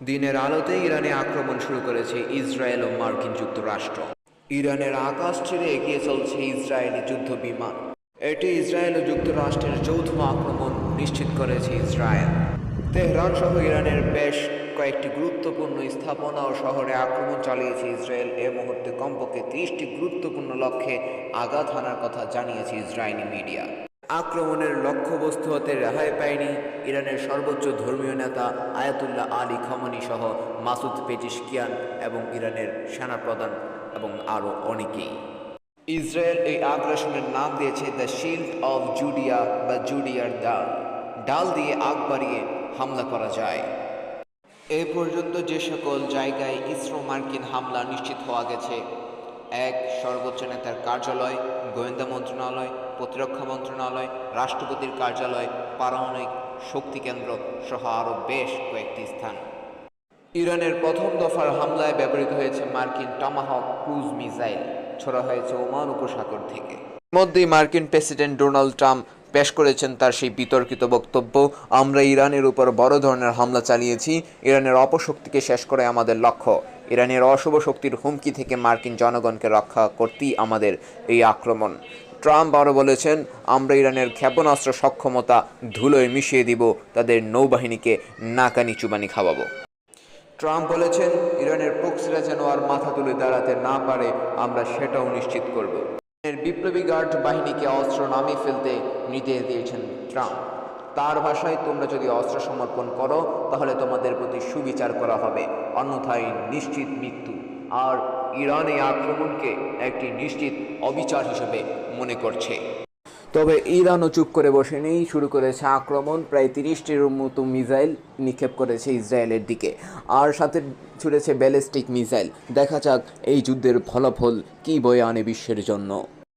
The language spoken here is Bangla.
দিনের আলোতে ইরানে আক্রমণ শুরু করেছে ইসরায়েল ও মার্কিন যুক্তরাষ্ট্র। ইরানের আকাশ ছেড়ে এগিয়ে চলছে ইসরায়েলি যুদ্ধ বিমান। এটি ইসরায়েল ও যুক্তরাষ্ট্রের যৌথ আক্রমণ নিশ্চিত করেছে ইসরায়েল। তেহরান সহ ইরানের বেশ কয়েকটি গুরুত্বপূর্ণ স্থাপনা ও শহরে আক্রমণ চালিয়েছে ইসরায়েল। এ মুহূর্তে কমপক্ষে 30টি গুরুত্বপূর্ণ লক্ষ্যে আঘাত হানার কথা জানিয়েছে ইসরায়েলি মিডিয়া। আক্রমণের লক্ষ্যবস্তু হতে রেহাই পায়নি ইরানের সর্বোচ্চ ধর্মীয় নেতা আয়াতুল্লাহ আলী খামেনি সহ মাসুদ পেজিশকিয়ান এবং ইরানের সেনাপ্রধান এবং আরও অনেকেই। ইসরায়েল এই আগ্রাসনের নাম দিয়েছে দ্য শিল্ড অফ জুডিয়া বা জুডিয়ার ডাল। ডাল দিয়ে আগ বাড়িয়ে হামলা করা যায়। এ পর্যন্ত যে সকল জায়গায় ইসরো মার্কিন হামলা নিশ্চিত হওয়া গেছে: 1. সর্বোচ্চ নেতার কার্যালয়, গোয়েন্দা মন্ত্রণালয়, প্রতিরক্ষা মন্ত্রণালয়, রাষ্ট্রপতির কার্যালয়, পারমাণবিক শক্তি কেন্দ্র সহ আরও বেশ কয়েকটি স্থান। ইরানের প্রথম দফার হামলায় ব্যবহৃত হয়েছে মার্কিন টমাহক ক্রুজ মিসাইল, ছোড়া হয়েছে ওমান উপসাগর থেকে। মধ্যেই মার্কিন প্রেসিডেন্ট ডোনাল্ড ট্রাম্প পেশ করেছেন তার সেই বিতর্কিত বক্তব্য, আমরা ইরানের উপর বড় ধরনের হামলা চালিয়েছি, ইরানের অপশক্তিকে শেষ করে আমাদের লক্ষ্য, ইরানের অশুভ শক্তির হুমকি থেকে মার্কিন জনগণকে রক্ষা করতেই আমাদের এই আক্রমণ। ট্রাম্প আরও বলেছেন, আমরা ইরানের ক্ষেপণাস্ত্র সক্ষমতা ধুলোয় মিশিয়ে দিব, তাদের নৌবাহিনীকে নাকানি চুবানি খাওয়াবো। ট্রাম্প বলেছেন, ইরানের প্রক্সিরা যেন আর মাথা তুলে দাঁড়াতে না পারে, আমরা সেটাও নিশ্চিত করব। বিপ্লবী গার্ড বাহিনীকে অস্ত্র নামিয়ে ফেলতে নির্দেশ দিয়েছেন ট্রাম্প। তার ভাষায়, তোমরা যদি অস্ত্র সমর্পণ করো তাহলে তোমাদের প্রতি সুবিচার করা হবে, অন্যথায় নিশ্চিত মৃত্যু। আর ইরান এই আক্রমণকে একটি নিশ্চিত অবিচার হিসেবে মনে করছে। তবে ইরানও চুপ করে বসেনি, শুরু করেছে আক্রমণ। প্রায় 30টির মতো মিসাইল নিক্ষেপ করেছে ইসরায়েলের দিকে, আর সাথে ছুড়েছে ব্যালিস্টিক মিসাইল। দেখা যাক এই যুদ্ধের ফলাফল কী বয়ে আনে বিশ্বের জন্য।